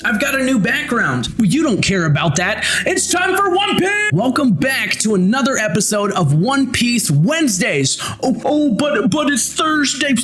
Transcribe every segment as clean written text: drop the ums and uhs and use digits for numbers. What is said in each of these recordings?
I've got a new background. Well, you don't care about that. It's time for One Piece! Welcome back to another episode of One Piece Wednesdays. But it's Thursday.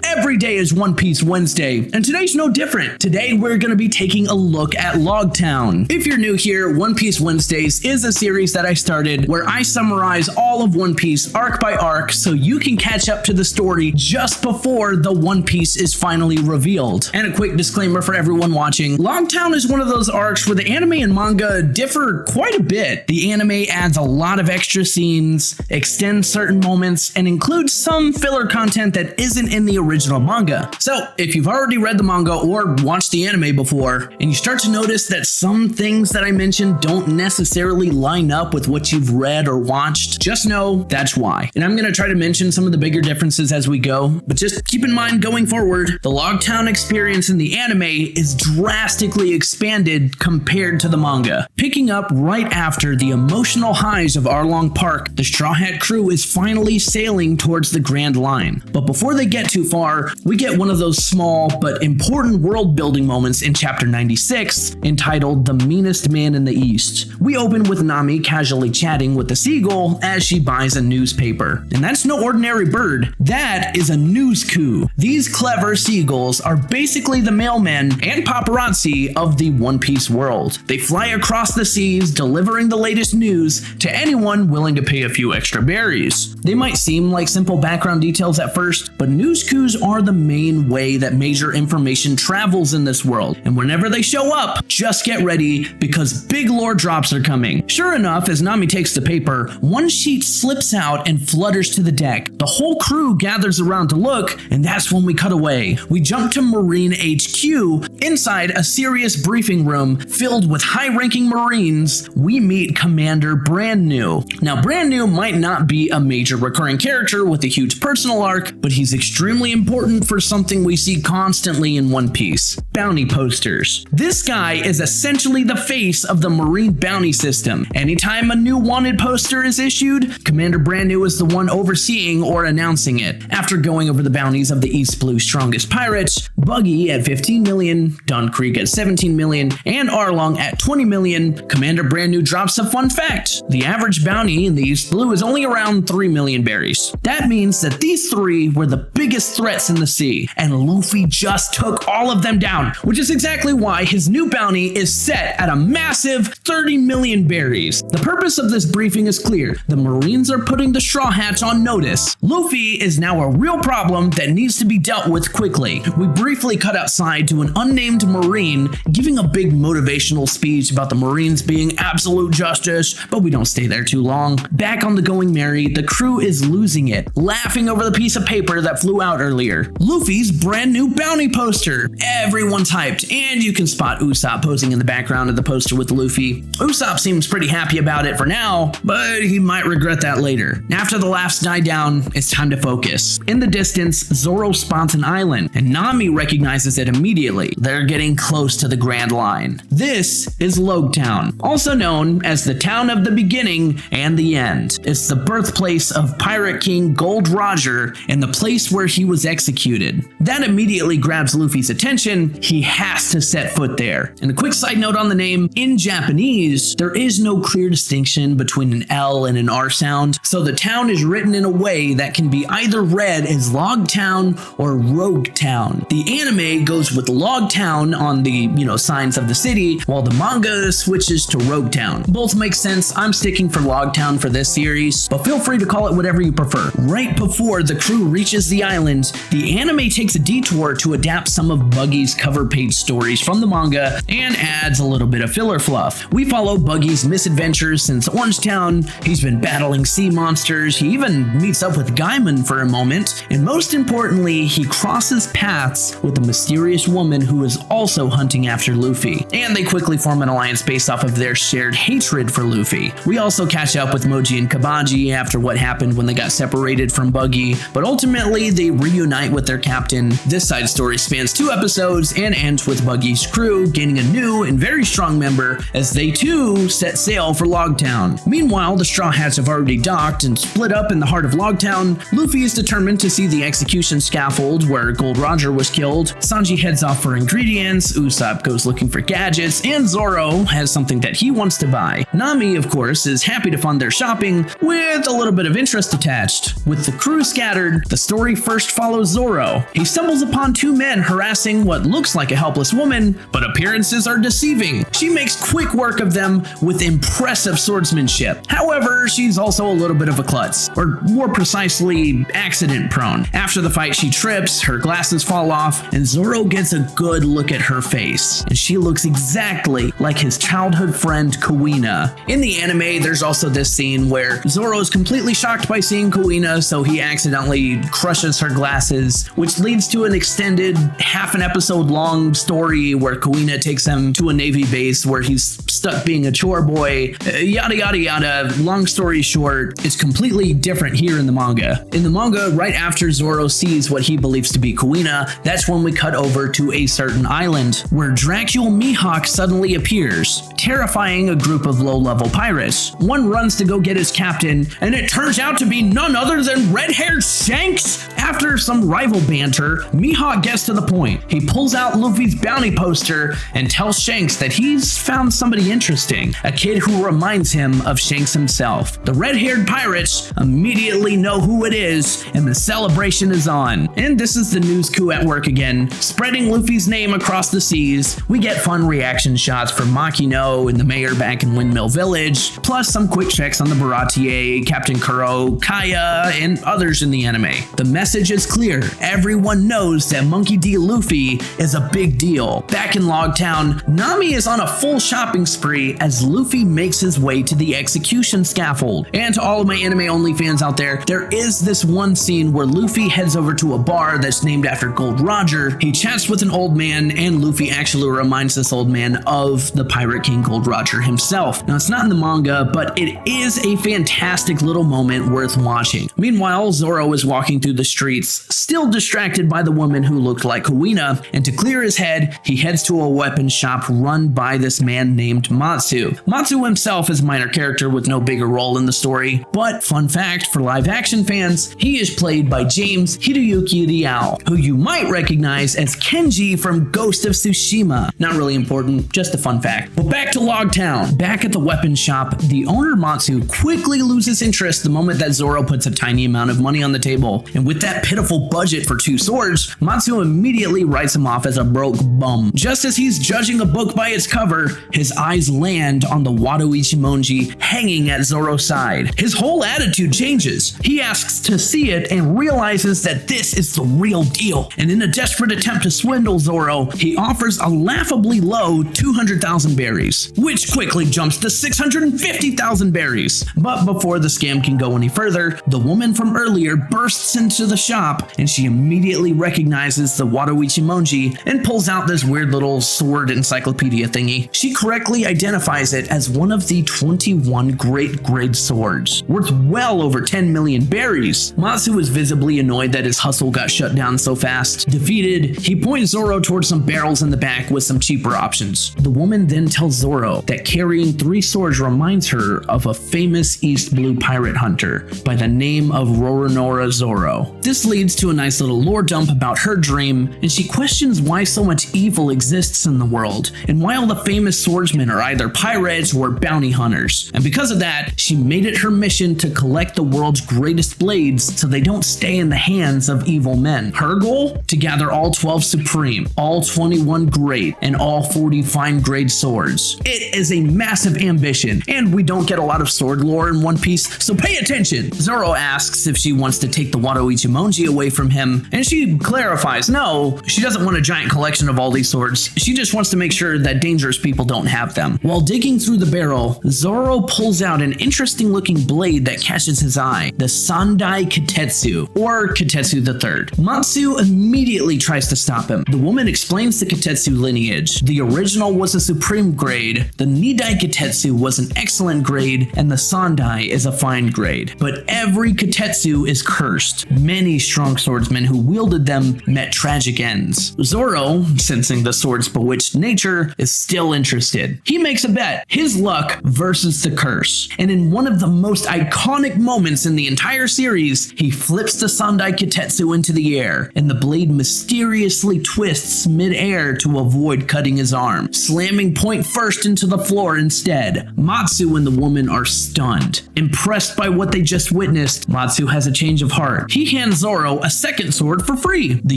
Every day is One Piece Wednesday, and today's no different. Today we're going to be taking a look at Loguetown. If you're new here, One Piece Wednesdays is a series that I started where I summarize all of One Piece arc by arc so you can catch up to the story just before the One Piece is finally revealed. And a quick disclaimer for everyone watching, Loguetown is one of those arcs where the anime and manga differ quite a bit. The anime adds a lot of extra scenes, extends certain moments, and includes some filler content that isn't in the original manga. So if you've already read the manga or watched the anime before, and you start to notice that some things that I mentioned don't necessarily line up with what you've read or watched, just know that's why. And I'm going to try to mention some of the bigger differences as we go, but just keep in mind going forward, the Loguetown experience in the anime is drastically expanded compared to the manga. Picking up right after the emotional highs of Arlong Park, the Straw Hat crew is finally sailing towards the Grand Line. But before they get too far, we get one of those small but important world building moments in chapter 96, entitled The Meanest Man in the East. We open with Nami casually chatting with the seagull as she buys a newspaper. And that's no ordinary bird, that is a news coup. These clever seagulls are basically the mailmen and paparazzi of the One Piece world. They fly across the seas delivering the latest news to anyone willing to pay a few extra berries. They might seem like simple background details at first, but news coups are the main way that major information travels in this world. And whenever they show up, just get ready because big lore drops are coming. Sure enough, as Nami takes the paper, one sheet slips out and flutters to the deck. The whole crew gathers around to look, and that's when we cut away. We jump to Marine HQ. Inside a serious briefing room filled with high-ranking Marines, we meet Commander Brand New. Now, Brand New might not be a major recurring character with a huge personal arc, but he's extremely important for something we see constantly in One Piece: bounty posters. This guy is essentially the face of the Marine bounty system. Anytime a new wanted poster is issued, Commander Brand New is the one overseeing or announcing it. After going over the bounties of the East Blue's strongest pirates, Buggy at 15 million, Don Creek at 17 million, and Arlong at 20 million, Commander Brand New drops a fun fact. The average bounty in the East Blue is only around 3 million berries. That means that these three were the biggest threats in the sea, and Luffy just took all of them down, which is exactly why his new bounty is set at a massive 30 million berries. The purpose of this briefing is clear. The Marines are putting the Straw Hats on notice. Luffy is now a real problem that needs to be dealt with quickly. We briefly cut outside to an unnamed Marine giving a big motivational speech about the Marines being absolute justice, but we don't stay there too long. Back on the Going Merry, the crew is losing it, laughing over the piece of paper that flew out earlier. Luffy's brand new bounty poster. Everyone's hyped, and you can spot Usopp posing in the background of the poster with Luffy. Usopp seems pretty happy about it for now, but he might regret that later. After the laughs die down, it's time to focus. In the distance, Zoro spots an island, and Nami recognizes it immediately. They're getting close to the Grand Line. This is Loguetown, also known as the town of the beginning and the end. It's the birthplace of Pirate King Gold Roger and the place where he was executed. That immediately grabs Luffy's attention. He has to set foot there. And a quick side note on the name, in Japanese, there is no clear distinction between an L and an R sound, so the town is written in a way that can be either read as Loguetown or Roguetown. The anime goes with Loguetown on the, signs of the city, while the manga switches to Roguetown. Both make sense. I'm sticking for Loguetown for this series, but feel free to call it whatever you prefer. Right before the crew reaches the island, the anime takes a detour to adapt some of Buggy's cover page stories from the manga and adds a little bit of filler fluff. We follow Buggy's misadventures since Orangetown. He's been battling sea monsters. He even meets up with Gaiman for a moment, and most importantly, he crosses paths with a mysterious woman who is also hunting after Luffy, and they quickly form an alliance based off of their shared hatred for Luffy. We also catch up with Moji and Kabaji after what happened when they got separated from Buggy, but ultimately they reunite with their captain. This side story spans 2 episodes and ends with Buggy's crew gaining a new and very strong member as they too set sail for Loguetown. Meanwhile, the Straw Hats have already docked and split up in the heart of Loguetown. Luffy is determined to see the execution scaffold where Gold Roger was killed. Sanji heads off for ingredients story ends, Usopp goes looking for gadgets, and Zoro has something that he wants to buy. Nami, of course, is happy to fund their shopping with a little bit of interest attached. With the crew scattered, the story first follows Zoro. He stumbles upon two men harassing what looks like a helpless woman, but appearances are deceiving. She makes quick work of them with impressive swordsmanship. However, she's also a little bit of a klutz, or more precisely, accident prone. After the fight, she trips, her glasses fall off, and Zoro gets a good look at her face, and she looks exactly like his childhood friend Kuina. In the anime, there's also this scene where Zoro is completely shocked by seeing Kuina, so he accidentally crushes her glasses, which leads to an extended half an episode long story where Kuina takes him to a Navy base where he's stuck being a chore boy, yada yada yada. Long story short, it's completely different here in the manga. In the manga, right after Zoro sees what he believes to be Kuina, that's when we cut over to a certain island where Dracula Mihawk suddenly appears, terrifying a group of low-level pirates. One runs to go get his captain, and it turns out to be none other than red-haired Shanks. After some rival banter, Mihawk gets to the point. He pulls out Luffy's bounty poster and tells Shanks that he's found somebody interesting, a kid who reminds him of Shanks himself. The red-haired pirates immediately know who it is, and the celebration is on. And this is the news coup at work again, spreading Luffy's name across the seas. We get fun reaction shots from Makino and the mayor back in Windmill Village, plus some quick checks on the Baratier, Captain Kuro, Kaya, and others in the anime. The message is clear. Everyone knows that Monkey D. Luffy is a big deal. Back in Loguetown, Nami is on a full shopping spree as Luffy makes his way to the execution scaffold. And to all of my anime-only fans out there is this one scene where Luffy heads over to a bar that's named after Gold Roger. He chats with an old man, and Luffy actually reminds this old man of the Pirate King Gold Roger himself. Now, it's not in the manga, but it is a fantastic little moment worth watching. Meanwhile, Zoro is walking through the streets, still distracted by the woman who looked like Kuina, and to clear his head, he heads to a weapons shop run by this man named Matsu. Matsu himself is a minor character with no bigger role in the story, but fun fact for live action fans, he is played by James Hiroyuki Ryao, who you might recognize as Kenji from Ghost of Tsushima. Not really important, just a fun fact. But back to Loguetown. Back at the weapons shop, the owner Matsu quickly loses interest the moment that Zoro puts a tiny amount of money on the table, and with that pitiful budget for 2 swords, Matsu immediately writes him off as a broke bum. Just as he's judging a book by its cover, his eyes land on the Wado Ichimonji hanging at Zoro's side. His whole attitude changes. He asks to see it and realizes that this is the real deal. And in a desperate attempt to swindle Zoro, he offers a laughably low 200,000 berries, which quickly jumps to 650,000 berries. But before the scam can go any further, the woman from earlier bursts into the shop, and she immediately recognizes the Wado Ichimonji and pulls out this weird little sword encyclopedia thingy. She correctly identifies it as one of the 21 great grade swords, worth well over 10 million berries. Matsu is visibly annoyed that his hustle got shut down so fast. Defeated, he points Zoro towards some barrels in the back with some cheaper options. The woman then tells Zoro that carrying 3 swords reminds her of a famous East Blue pirate hunter by the name of Roronoa Zoro. This leads to a nice little lore dump about her dream, and she questions why so much evil exists in the world, and why all the famous swordsmen are either pirates or bounty hunters. And because of that, she made it her mission to collect the world's greatest blades so they don't stay in the hands of evil men. Her goal? To gather all 12 supreme, all 21 great, and all 40 fine grade swords. It is a massive ambition, and we don't get a lot of sword lore in One Piece, so pay attention. Zoro asks if she wants to take the Wado Ichimonji away from him, and she clarifies no, she doesn't want a giant collection of all these swords. She just wants to make sure that dangerous people don't have them. While digging through the barrel, Zoro pulls out an interesting looking blade that catches his eye, the Sandai Kitetsu, or Kitetsu III. Matsu immediately tries to stop him. The woman explains the Kitetsu lineage. The original was a supreme grade, the Nidai Kitetsu was an excellent grade, and the Sandai is a fine grade. But every Kitetsu is cursed. Many strong swordsmen who wielded them met tragic ends. Zoro, sensing the sword's bewitched nature, is still interested. He makes a bet, his luck versus the curse. And in one of the most iconic moments in the entire series, he flips the Sandai Kitetsu into the air, and the blade mysteriously twists mid-air to avoid cutting his arm, slamming point first into the floor instead. Matsu and the woman are stunned. Impressed by what they just witnessed, Matsu has a change of heart. He hands Zoro a second sword for free, the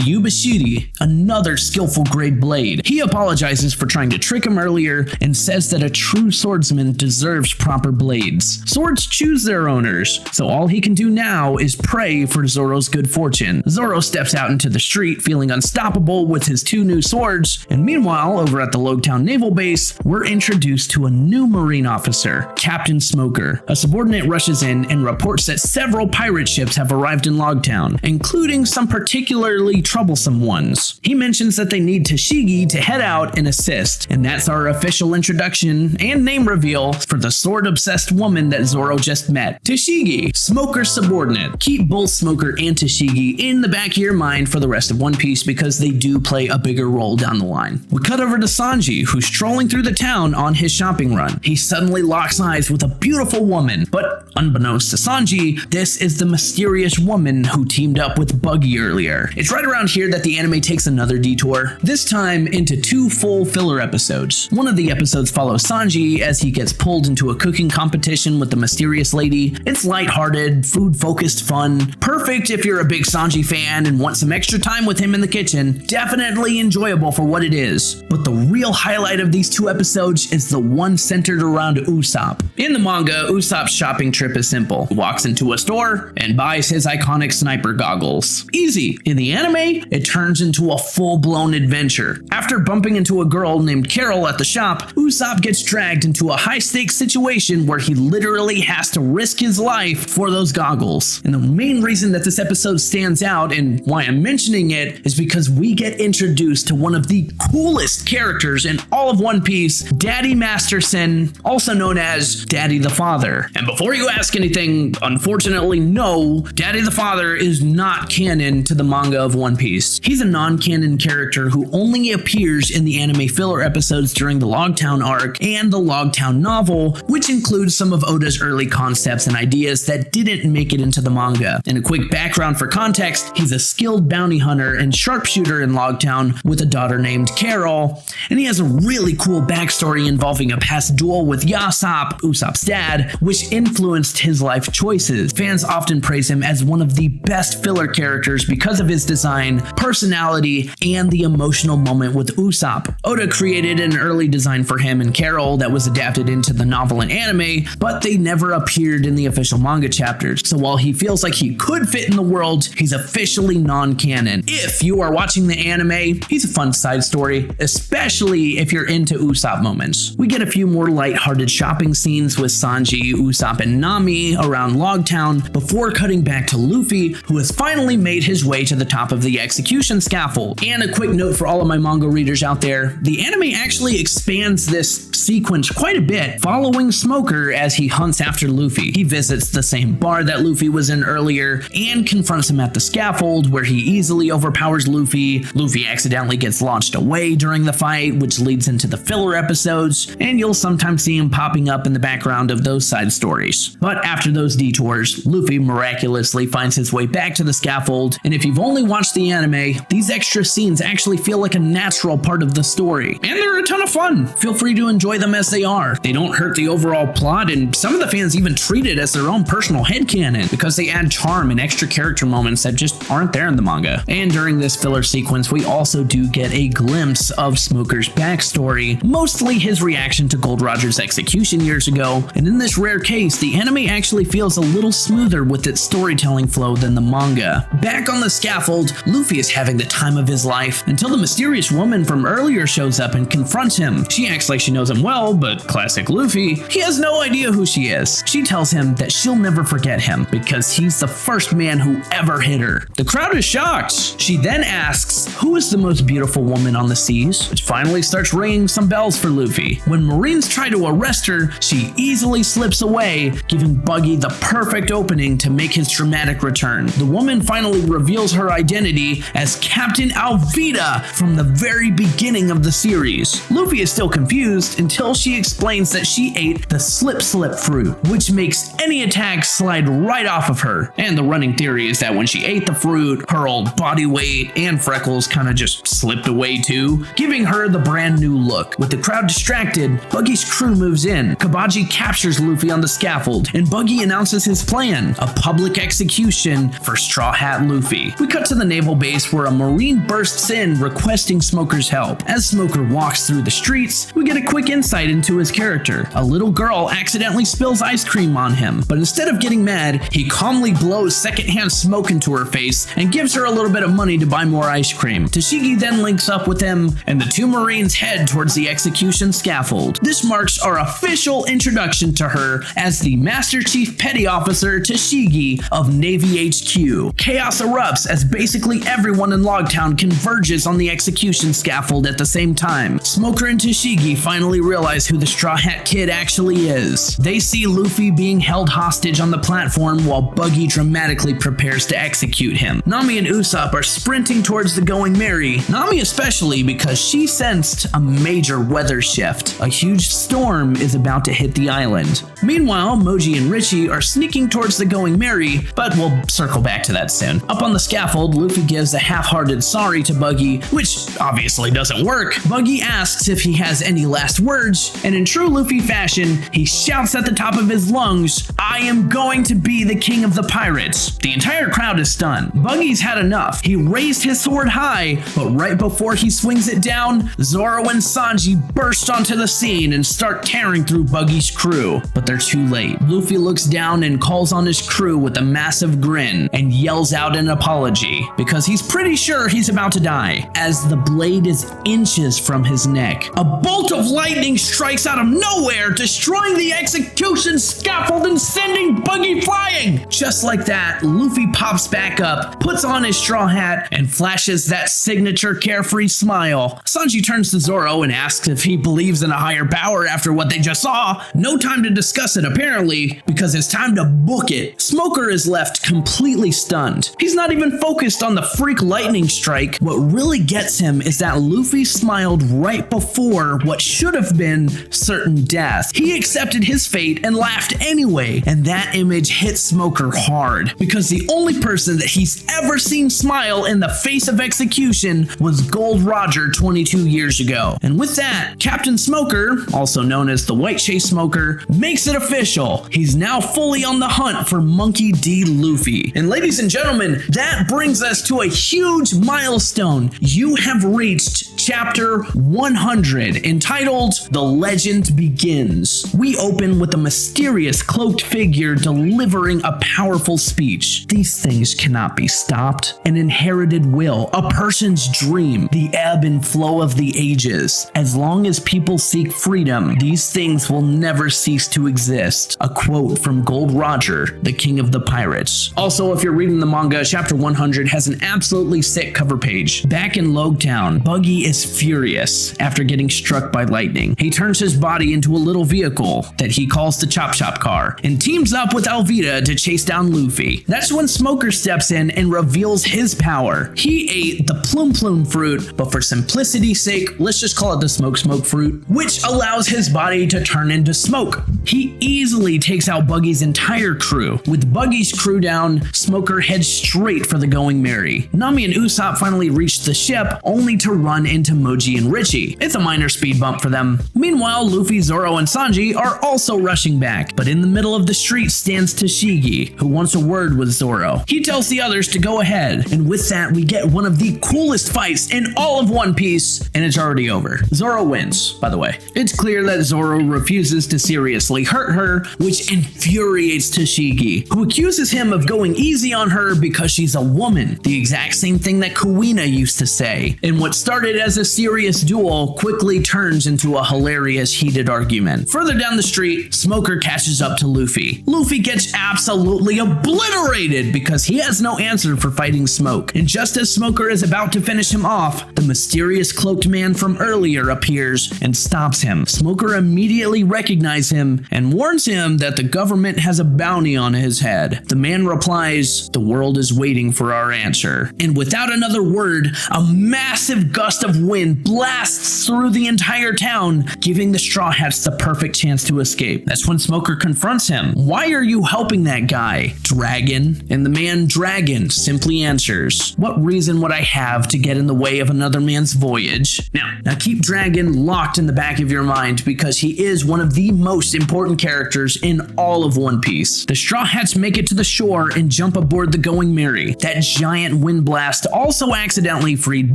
Yubashiri, another skillful grade blade. He apologizes for trying to trick him earlier and says that a true swordsman deserves proper blades. Swords choose their owners, so all he can do now is pray for Zoro's good fortune. Zoro steps out into the street feeling unstoppable with his two new swords, and meanwhile, over at the Loguetown Naval Base, we're introduced to a new Marine officer, Captain Smoker. A subordinate rushes in and reports that several pirate ships have arrived in Loguetown, including some particularly troublesome ones. He mentions that they need Tashigi to head out and assist, and that's our official introduction and name reveal for the sword-obsessed woman that Zoro just met. Tashigi, Smoker's subordinate. Keep both Smoker and Tashigi in the back of your mind for the rest of One Piece because they do play a bigger role down the line. We cut over to Sanji, who's strolling through the town on his shopping run. He suddenly locks eyes with a beautiful woman, but unbeknownst to Sanji, this is the mysterious woman who teamed up with Buggy earlier. It's right around here that the anime takes another detour, this time into two full filler episodes. One of the episodes follows Sanji as he gets pulled into a cooking competition with the mysterious lady. It's lighthearted, food-focused fun, perfect if you're a big Sanji fan and want some extra time with him in the kitchen. Definitely enjoyable for what it is. But the real highlight of these two episodes is the one centered around Usopp. In the manga, Usopp's shopping trip is simple. He walks into a store and buys his iconic sniper goggles. Easy. In the anime, it turns into a full-blown adventure. After bumping into a girl named Carol at the shop, Usopp gets dragged into a high-stakes situation where he literally has to risk his life for those goggles. And the main reason that this episode stands out and why I'm mentioning it is because we get introduced to one of the coolest characters in all of One Piece, Daddy Masterson, also known as Daddy the Father. And before you ask anything, unfortunately, no, Daddy the Father is not canon to the manga of One Piece. He's a non-canon character who only appears in the anime filler episodes during the Loguetown arc and the Loguetown novel, which includes some of Oda's early concepts and ideas that didn't make it into the manga. And a quick background for context, he's a skilled bounty hunter and sharpshooter in Loguetown with a daughter named Carol, and he has a really cool backstory involving a past duel with Yasopp, Usopp's dad, which influenced his life choices. Fans often praise him as one of the best filler characters because of his design, personality, and the emotional moment with Usopp. Oda created an early design for him and Carol that was adapted into the novel and anime, but they never appeared in the official manga chapters. So while he feels like he could fit in the world, he's officially non-canon. If you are watching the anime, he's a fun side story, especially if you're into Usopp moments. We get a few more lighthearted shopping scenes with Sanji, Usopp, and Nami around Loguetown before cutting back to Luffy, who has finally made his way to the top of the execution scaffold. And a quick note for all of my manga readers out there, the anime actually expands this sequence quite a bit, following Smoker as he hunts after Luffy. He visits the same bar that Luffy was in earlier and confronts him at the scaffold, where he easily overpowers Luffy. Luffy accidentally gets launched away during the fight, which leads into the filler episodes, and you'll sometimes see him popping up in the background of those side stories. But after those detours, Luffy miraculously finds his way back to the scaffold, and if you've only watched the anime, these extra scenes actually feel like a natural part of the story, and they're a ton of fun. Feel free to enjoy them as they are. They don't hurt the overall plot, and some of the fans even treat it as their own personal headcanon because they add charm and extra character moments that just aren't there in the manga. And during this filler sequence, we also do get a glimpse of Smoker's backstory, mostly his reaction to Gold Roger's execution years ago, and in this rare case, the anime actually feels a little smoother with its storytelling flow than the manga. Back on the scaffold, Luffy is having the time of his life until the mysterious woman from earlier shows up and confronts him. She acts like she knows him well, but classic Luffy, he has no idea who she is. She tells him that she'll never forget him because he's the first man who ever hit her. The crowd is shocked. She then asks, who is the most beautiful woman on the seas? Which finally starts ringing some bells for Luffy. When Marines try to arrest her, she easily slips away, giving Buggy the perfect opening to make his dramatic return. The woman finally reveals her identity as Captain Alvida from the very beginning of the series. Luffy is still confused until she explains that she ate the slip fruit, which makes any attack slide right off of her. And the running theory is that when she ate the fruit, her old body weight and freckles kind of just slipped away too, giving her the brand new look. With the crowd distracted, Buggy's crew moves in. Kabaji captures Luffy on the scaffold, and Buggy announces his plan, a public execution for Straw Hat Luffy. We cut to the naval base where a Marine bursts in requesting Smoker's help. As Smoker walks through the streets, we get a quick insight into his character. A little girl accidentally spills ice cream on him, but instead of getting mad, he calmly blows secondhand smoke into her face and gives her a little bit of money to buy more ice cream. Tashigi then links up with him, and the two Marines head towards the execution scaffold. This marks our official introduction to her as the Master Chief Petty Officer Tashigi of Navy HQ. Chaos erupts as basically everyone in Loguetown converges on the execution scaffold at the same time. Smoker and Tashigi finally realize who the Straw Hat Kid actually is. They see Luffy being held hostage on the platform while Buggy dramatically prepares to execute him. Nami and Usopp are sprinting towards the Going Merry, Nami especially because she sensed a major weather shift. A huge storm is about to hit the island. Meanwhile, Moji and Richie are sneaking towards the Going Merry, but we'll circle back to that soon. Up on the scaffold, Luffy gives a half-hearted sorry to Buggy, which obviously doesn't work. Buggy asks if he has any last words, and in true Luffy fashion, he shouts at the top of his lungs, "I am going to be the king of the pirates." The entire crowd is stunned. Buggy's had enough. He raised his sword high, but right before he swings it down, Zoro and Sanji burst onto the scene and start tearing through Buggy's crew. But they're too late. Luffy looks down and calls on his crew with a massive grin and yells out an apology because he's pretty sure he's about to die. As the blade is inches from his neck, a bolt of lightning strikes out of nowhere, destroying the execution scaffold and sending Buggy flying. Just like that, Luffy pops back up, puts on his straw hat, and flashes that signature carefree smile. Sanji turns to Zoro and asks if he believes in a higher power after what they just saw. No time to discuss it apparently, because it's time to book it. Smoker is left completely stunned. He's not even focused on the freak lightning strike. What really gets him is that Luffy smiled right before what should have been certain death. He accepted his fate and laughed anyway, and that image hit Smoker hard, because the only person that he's ever seen smile in the face of execution was Gold Roger 22 years ago. And with that, Captain Smoker, also known as the White Chase Smoker, makes it official. He's now fully on the hunt for Monkey D. Luffy. And ladies and gentlemen, that brings us to a huge milestone. You have reached chapter 100, entitled The Legend Begins. We open with a mysterious cloaked figure delivering a powerful speech. These things cannot be stopped. An inherited will, a person's dream, the ebb and flow of the ages. As long as people seek freedom, these things will never cease to exist. A quote from Gold Roger, the king of the pirates. Also, if you're reading the manga, chapter 100 has an absolutely sick cover page. Back in Loguetown, Buggy is furious after getting struck by lightning. He turns his body into a little vehicle that he calls the Chop Chop car and teams up with Alvida to chase down Luffy. That's when Smoker steps in and reveals his power. He ate the Plume fruit, but for simplicity's sake, let's just call it the Smoke fruit, which allows his body to turn into smoke. He easily takes out Buggy's entire crew. With Buggy's crew down, Smoker heads straight for the Going Merry. Nami and Usopp finally reach the ship, only to run into Moji and Richie. It's a minor speed bump for them. Meanwhile, Luffy, Zoro, and Sanji are also rushing back, but in the middle of the street stands Tashigi, who wants a word with Zoro. He tells the others to go ahead, and with that, we get one of the coolest fights in all of One Piece, and it's already over. Zoro wins, by the way. It's clear that Zoro refuses to seriously hurt her, which infuriates Tashigi, who accuses him of going easy on her because she's a woman, the exact same thing that Kuina used to say. And what started as a serious duel quickly turns into a hilarious heated argument. Further down the street, Smoker catches up to Luffy. Luffy gets absolutely obliterated because he has no answer for fighting Smoke. And just as Smoker is about to finish him off, the mysterious cloaked man from earlier appears and stops him. Smoker immediately recognizes him and warns him that the government has a bounty on his head. The man replies, "The world is waiting for our answer." And without another word, a massive gust of wind blasts through the entire town down, giving the Straw Hats the perfect chance to escape. That's when Smoker confronts him. Why are you helping that guy, Dragon? And the man Dragon simply answers, what reason would I have to get in the way of another man's voyage? Now keep Dragon locked in the back of your mind because he is one of the most important characters in all of One Piece. The Straw Hats make it to the shore and jump aboard the Going Merry. That giant wind blast also accidentally freed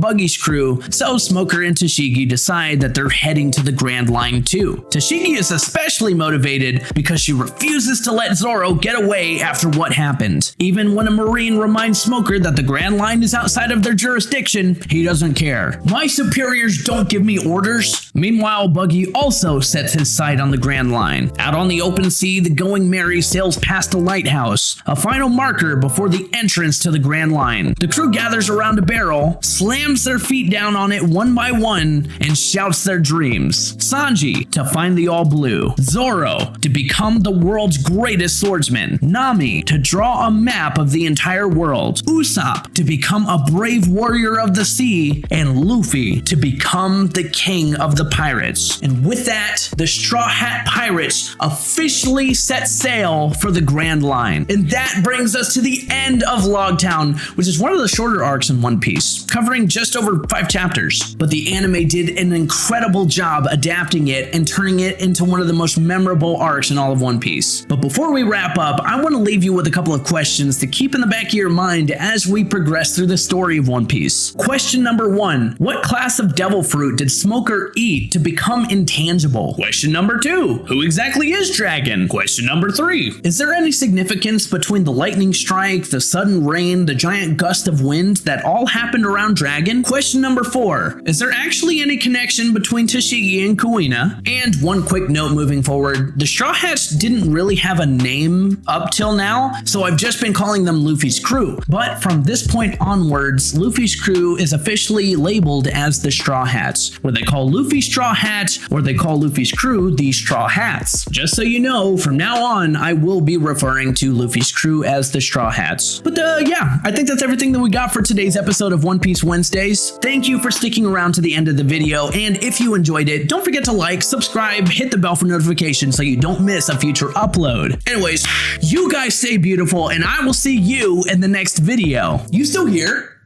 Buggy's crew, so Smoker and Tashigi decide that they're heading to the Grand Line too. Tashigi is especially motivated because she refuses to let Zoro get away after what happened. Even when a Marine reminds Smoker that the Grand Line is outside of their jurisdiction, he doesn't care. My superiors don't give me orders. Meanwhile, Buggy also sets his sight on the Grand Line. Out on the open sea, the Going Merry sails past a lighthouse, a final marker before the entrance to the Grand Line. The crew gathers around a barrel, slams their feet down on it one by one, and shouts their dreams. Sanji to find the All Blue, Zoro to become the world's greatest swordsman, Nami to draw a map of the entire world, Usopp to become a brave warrior of the sea, and Luffy to become the king of the pirates. And with that, the Straw Hat Pirates officially set sail for the Grand Line. And that brings us to the end of Loguetown, which is one of the shorter arcs in One Piece, covering just over 5 chapters. But the anime did an incredible job adapting it and turning it into one of the most memorable arcs in all of One Piece. But before we wrap up, I want to leave you with a couple of questions to keep in the back of your mind as we progress through the story of One Piece. Question number 1, what class of devil fruit did Smoker eat to become intangible? Question number 2, who exactly is Dragon? Question number 3, is there any significance between the lightning strike, the sudden rain, the giant gust of wind that all happened around Dragon? Question number 4, is there actually any connection between Tashigi and Kuina? And one quick note moving forward, the Straw Hats didn't really have a name up till now, so I've just been calling them Luffy's crew. But from this point onwards, Luffy's crew is officially labeled as the Straw Hats, where they call Luffy Straw Hat, or they call Luffy's crew the Straw Hats. Just so you know, from now on, I will be referring to Luffy's crew as the Straw Hats. But yeah, I think that's everything that we got for today's episode of One Piece Wednesdays. Thank you for sticking around to the end of the video, and if you enjoyed it, don't forget to like, subscribe, hit the bell for notifications so you don't miss a future upload. Anyways, you guys stay beautiful, and I will see you in the next video. You still here?